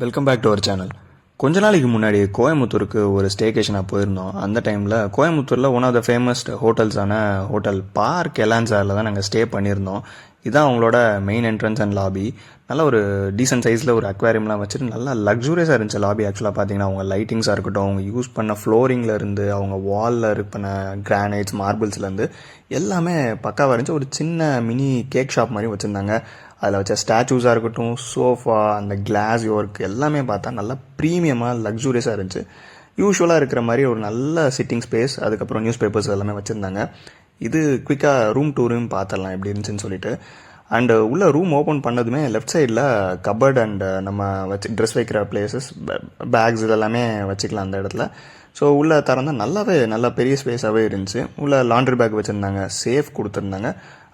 Welcome back to our channel. கொஞ்ச நாளைக்கு முன்னாடி கோயம்புத்தூருக்கு ஒரு ஸ்டேகேஷனாக போயிருந்தோம். அந்த டைமில் கோயம்புத்தூரில் ஒன் ஆஃப் த ஃபேமஸ் ஹோட்டல்ஸான ஹோட்டல் பார்க் எலான்சாரில் தான் நாங்கள் ஸ்டே பண்ணியிருந்தோம். இதுதான் அவங்களோட மெயின் என்ட்ரன்ஸ் அண்ட் லாபி. நல்ல ஒரு டீசென்ட் சைஸில் ஒரு அக்வாரியம்லாம் வச்சுட்டு நல்லா லக்ஸூரியஸாக இருந்துச்சு லாபி. ஆக்சுவலாக பார்த்தீங்கன்னா அவங்க லைட்டிங்ஸாக இருக்கட்டும், அவங்க யூஸ் பண்ண ஃப்ளோரிங்கில் இருந்து, அவங்க வாலில் பண்ண கிரானைட்ஸ் மார்பிள்ஸ்லேருந்து எல்லாமே பக்காவாக இருந்துச்சு. ஒரு சின்ன மினி கேக் ஷாப் மாதிரி வச்சுருந்தாங்க. அதில் வச்ச ஸ்டாச்சூஸாக இருக்கட்டும், சோஃபா, அந்த கிளாஸ் ஒர்க் எல்லாமே பார்த்தா நல்லா ப்ரீமியமாக லக்ஸூரியஸாக இருந்துச்சு. யூஸ்வலாக இருக்கிற மாதிரி ஒரு நல்ல சிட்டிங் ஸ்பேஸ், அதுக்கப்புறம் நியூஸ் பேப்பர்ஸ் எல்லாமே வச்சுருந்தாங்க. இது குயிக்காக ரூம் டூரும் பார்த்துடலாம் எப்படி இருந்துச்சுன்னு சொல்லிட்டு. அண்டு உள்ள ரூம் ஓப்பன் பண்ணதுமே லெஃப்ட் சைடில் கபர்ட் அண்ட் நம்ம வச்சு ட்ரெஸ் வைக்கிற பிளேசஸ், பேக்ஸ் இதெல்லாமே வச்சுக்கலாம் அந்த இடத்துல. ஸோ உள்ளே திறந்தால் நல்லா பெரிய ஸ்பேஸாகவே இருந்துச்சு. உள்ள லாண்ட்ரி பேக் வச்சுருந்தாங்க, சேஃப் கொடுத்துருந்தாங்க,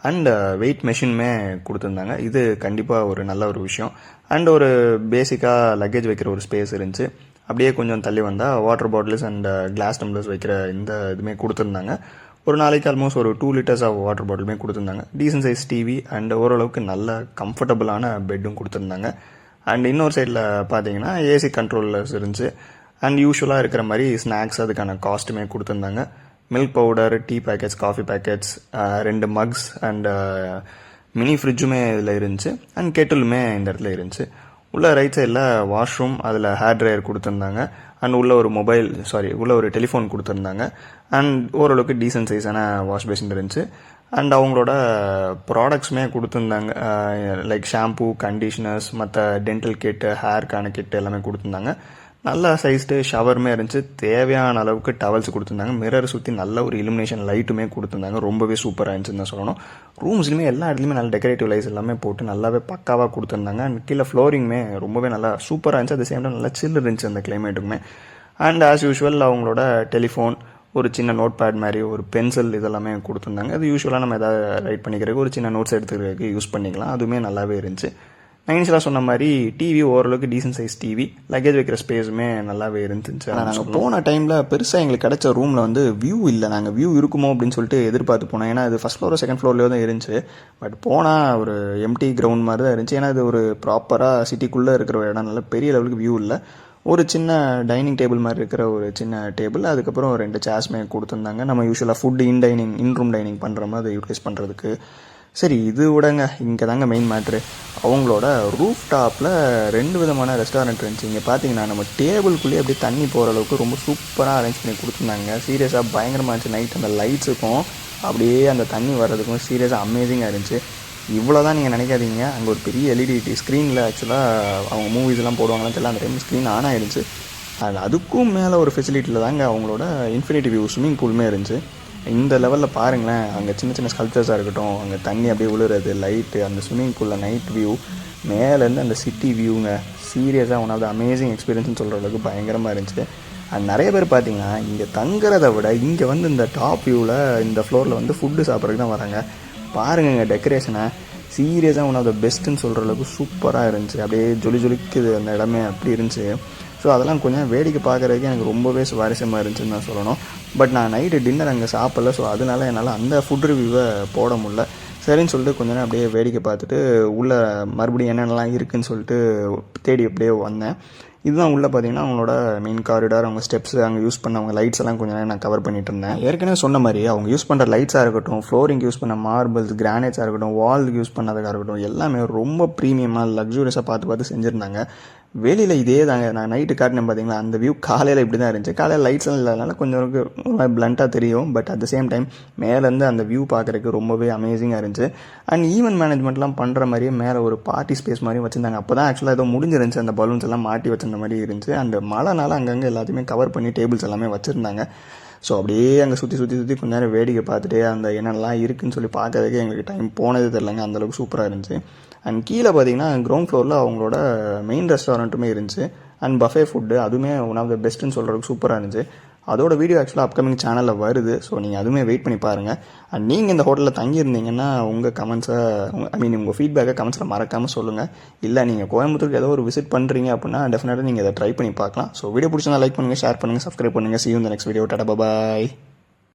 அண்ட் வெயிட் மெஷினுமே கொடுத்துருந்தாங்க. இது கண்டிப்பாக ஒரு நல்ல ஒரு விஷயம். அண்ட் ஒரு பேசிக்காக லக்கேஜ் வைக்கிற ஒரு ஸ்பேஸ் இருந்துச்சு. அப்படியே கொஞ்சம் தள்ளி வந்தால் water bottles and glass tumblers வைக்கிற இந்த இதுவுமே கொடுத்துருந்தாங்க. ஒரு நாளைக்கு ஆல்மோஸ்ட் ஒரு 2 liters ஆஃப் வாட்டர் பாட்டிலுமே கொடுத்துருந்தாங்க. டீசன்ட் சைஸ் டிவி அண்ட் ஓரளவுக்கு நல்ல கம்ஃபர்டபுளான பெட்டும் கொடுத்துருந்தாங்க. அண்ட் இன்னொரு சைடில் பார்த்தீங்கன்னா ஏசி கண்ட்ரோலர்ஸ் இருந்துச்சு. அண்ட் யூஸ்வலாக இருக்கிற மாதிரி ஸ்நாக்ஸ் அதுக்கான காஸ்ட்டுமே கொடுத்துருந்தாங்க. Milk powder, tea packets, coffee packets, 2 mugs and mini ஃப்ரிட்ஜுமே இதில் இருந்துச்சு. அண்ட் கெட்டிலுமே இந்த இடத்துல இருந்துச்சு. உள்ள ரைட் சைடில் வாஷ்ரூம், அதில் ஹேர் ட்ரையர் கொடுத்துருந்தாங்க. அண்ட் உள்ள ஒரு டெலிஃபோன் கொடுத்துருந்தாங்க. அண்ட் ஓரளவுக்கு டீசன்ட் சைஸான வாஷ் பேசின் இருந்துச்சு. அண்ட் அவங்களோட ப்ராடக்ட்ஸுமே கொடுத்துருந்தாங்க. லைக் ஷாம்பூ, கண்டிஷனர்ஸ், மற்ற டென்டல் கிட்டு, ஹேர்க்கான கிட்டு எல்லாமே கொடுத்துருந்தாங்க. நல்ல சைஸ்டு ஷவருமே இருந்துச்சு. தேவையான அளவுக்கு டவல்ஸ் கொடுத்துருந்தாங்க. மிரர் சுற்றி நல்ல ஒரு இலுமினேஷன் லைட்டுமே கொடுத்துருந்தாங்க. ரொம்பவே சூப்பராக இருந்துச்சுன்னு தான் சொல்லணும். ரூம்ஸ்லையுமே எல்லா இடத்துலையுமே நல்ல டெக்கரேட்டிவ் லைட்ஸ் எல்லாமே போட்டு நல்லாவே பக்காவாக கொடுத்துருந்தாங்க. அண்ட் கீழே ஃப்ளோரிங்குமே ரொம்பவே நல்லா சூப்பராக இருந்துச்சு. அது சேம் டைம் நல்லா சில்லு இருந்துச்சு அந்த கிளைமேட்டுக்குமே. அண்ட் ஆஸ் யூஷுவல் அவங்களோட டெலிஃபோன், ஒரு சின்ன நோட் பேட் மாதிரி, ஒரு பென்சில் இதெல்லாமே கொடுத்துருந்தாங்க. அது யூஸ்வலாக நம்ம எதாவது ரைட் பண்ணிக்கிறதுக்கு, ஒரு சின்ன நோட்ஸ் எடுத்துக்கிறதுக்கு யூஸ் பண்ணிக்கலாம். அதுவுமே நல்லாவே இருந்துச்சு. நான் இனிஷியலாக சொன்ன மாதிரி டிவி ஓரளவுக்கு டீசன்ட் சைஸ் டிவி, லக்கேஜ் வைக்கிற ஸ்பேஸுமே நல்லாவே இருந்துச்சு. நாங்கள் போன டைமில் பெருசாக எங்களுக்கு கிடைச்ச ரூமில் வந்து வியூ இல்லை. நாங்கள் வியூ இருக்குமோ அப்படின்னு சொல்லிட்டு எதிர்பார்த்து போனோம். ஏன்னா அது ஃபஸ்ட் ஃப்ளோர் செகண்ட் ஃப்ளோர்லேயே தான் இருந்துச்சு. பட் போனால் ஒரு எம்டி கிரவுண்ட் மாதிரி தான் இருந்துச்சு. ஏன்னா இது ஒரு ப்ராப்பராக சிட்டிக்குள்ளே இருக்கிற ஒரு இடம், நல்ல பெரிய லெவலுக்கு வியூ இல்லை. ஒரு சின்ன டைனிங் டேபிள் மாதிரி இருக்கிற ஒரு சின்ன டேபிள், அதுக்கப்புறம் 2 சேர்ஸ்மே கொடுத்துருந்தாங்க. நம்ம யூஸ்வலாக ஃபுட்டு இன் ரூம் டைனிங் பண்ணுற மாதிரி யூட்டிலைஸ் பண்ணுறதுக்கு. சரி, இது விடங்க, இங்கே தாங்க மெயின் மேட்ரு. அவங்களோட ரூஃப் டாப்பில் 2 விதமான ரெஸ்டாரண்ட் இருந்துச்சு. இங்கே பார்த்தீங்கன்னா நம்ம டேபிள்குள்ளேயே அப்படியே தண்ணி போகிற அளவுக்கு ரொம்ப சூப்பராக அரேஞ்ச் பண்ணி கொடுத்துருந்தாங்க. சீரியஸாக பயங்கரமாக இருந்துச்சு. நைட் அந்த லைட்ஸுக்கும் அப்படியே அந்த தண்ணி வர்றதுக்கும் சீரியஸாக அமேசிங்காக இருந்துச்சு. இவ்வளோ தான் நீங்கள் நினைக்காதீங்க. அங்கே ஒரு பெரிய எல்இடி ஸ்க்ரீனில் ஆக்சுவலாக அவங்க மூவிஸ்லாம் போடுவாங்கன்னு தெரியல, அந்த டைம் ஸ்க்ரீன் ஆன் ஆகிடுச்சு. அதுக்கும் மேலே ஒரு ஃபெசிலிட்டியில் தாங்க அவங்களோட இன்ஃபினிட்டி வியூ ஸ்விம்மிங் பூலுமே இருந்துச்சு. இந்த லெவலில் பாருங்களேன், அங்கே சின்ன சின்ன ஸ்கல்ப்சர்ஸாக இருக்கட்டும், அங்கே தண்ணி அப்படியே விழுறது, லைட்டு, அந்த ஸ்விம்மிங் பூலில் நைட் வியூ, மேலேருந்து அந்த சிட்டி வியூங்க, சீரியஸாக ஒன் ஆஃப் த அமேசிங் எக்ஸ்பீரியன்ஸ்னு சொல்கிற அளவுக்கு பயங்கரமாக இருந்துச்சு. அண்ட் நிறைய பேர் பார்த்தீங்கன்னா இங்கே தங்குறதை விட இங்கே வந்து இந்த டாப் வியூவில் இந்த ஃப்ளோரில் வந்து ஃபுட்டு சாப்பிட்றதுக்கு தான் வராங்க. பாருங்க டெக்கரேஷனை, சீரியஸாக ஒன் ஆஃப் த பெஸ்ட்டுன்னு சொல்கிற அளவுக்கு சூப்பராக இருந்துச்சு. அப்படியே ஜொலிக்குது அந்த இடமே, அப்படி இருந்துச்சு. ஸோ அதெல்லாம் கொஞ்சம் வேடிக்கை பார்க்குறதுக்கு எனக்கு ரொம்பவே சுவாரஸ்யமாக இருந்துச்சுன்னு தான் சொல்லணும். பட் நான் நைட்டு டின்னர் அங்கே சாப்பிடல. ஸோ அதனால என்னால் அந்த ஃபுட் ரிவ்யூவை போட முடியல. சரின்னு சொல்லிட்டு கொஞ்ச நேரம் அப்படியே வேடிக்கை பார்த்துட்டு உள்ளே மறுபடியும் என்னென்னலாம் இருக்குதுன்னு சொல்லிட்டு தேடி அப்படியே வந்தேன். இதுதான் உள்ளே பார்த்தீங்கன்னா அவங்களோட மெயின் காரிடார், அவங்க ஸ்டெப்ஸ், அங்கே யூஸ் பண்ண அவங்க லைட்ஸ் எல்லாம் கொஞ்சம் நேரம் நான் கவர் பண்ணிட்டு இருந்தேன். ஏற்கனவே சொன்ன மாதிரி அவங்க யூஸ் பண்ணுற லைட்ஸாக இருக்கட்டும், ஃப்ளோரிங் யூஸ் பண்ண மார்பிள்ஸ், கிரானைட்ஸாக இருக்கட்டும், வால்க்கு யூஸ் பண்ணதாக இருக்கட்டும், எல்லாமே ரொம்ப ப்ரீமியமாக லக்ஸூரியஸாக பார்த்து செஞ்சுருந்தாங்க. வெளியில் இதே தாங்க நான் நைட்டு காட்டினேன் பார்த்தீங்களா, அந்த வியூ காலையில் இப்படி தான் இருந்துச்சு. காலையில் லைட்ஸ்லாம் இல்லாதனால கொஞ்சம் பிளண்ட்டாக தெரியும். But at the same time மேலேருந்து அந்த வியூ பார்க்குறதுக்கு ரொம்பவே அமேசிங்காக இருந்துச்சு. அண்ட் ஈவென்ட் மேனேஜ்மெண்ட்லாம் பண்ணுற மாதிரியே மேலே ஒரு பார்ட்டி ஸ்பேஸ் மாதிரி வச்சுருந்தாங்க. அப்போ தான் ஆக்சுவலாக ஏதோ முடிஞ்சிருந்துச்சு, அந்த பலூன்ஸ் எல்லாம் மாட்டி வச்சிருந்த மாதிரி இருந்துச்சு. அந்த மழைனால அங்கங்கே எல்லாத்தையுமே கவர் பண்ணி டேபிள்ஸ் எல்லாமே வச்சுருந்தாங்க. ஸோ அப்படியே அங்கே சுற்றி கொஞ்ச நேரம் வேடிக்கை பார்த்துட்டு அந்த என்னெல்லாம் இருக்குதுன்னு சொல்லி பார்க்கறதுக்கு எங்களுக்கு டைம் போனதே தெரிலங்க. அந்தளவுக்கு சூப்பராக இருந்துச்சு. அண்ட் கீழே பார்த்தீங்கன்னா கிரவுண்ட் ஃப்ளோரில் அவங்களோட மெயின் ரெஸ்டாரண்ட்டுமே இருந்துச்சு. அண்ட் பஃபே ஃபுட்டு, அதுவுமே ஒன் ஆஃப் த பெஸ்ட்டுன்னு சொல்கிறதுக்கு சூப்பராக இருந்துச்சு. அதோட வீடியோ ஆக்சுவலாக அப்கமிங் சேனலில் வருது. ஸோ நீங்கள் அதுவுமே வெயிட் பண்ணி பாருங்கள். அண்ட் நீங்கள் இந்த ஹோட்டலில் தங்கியிருந்தீங்கன்னா உங்கள் கமெண்ட்ஸை, உங்கள் ஃபீட்பேக்கை கமெண்ட்ஸில் மறக்காமல் சொல்லுங்கள். இல்லை நீங்கள் கோயம்புத்தூருக்கு ஏதோ ஒரு விசிட் பண்ணுறீங்க அப்படின்னா டெஃபினட்டாக நீங்கள் இதை ட்ரை பண்ணி பார்க்கலாம். ஸோ வீடியோ பிடிச்சிருந்தா லைக் பண்ணுங்கள், ஷேர் பண்ணுங்கள், சப்ஸ்கிரைப் பண்ணுங்கள். See you in the next video. Tata, bye bye.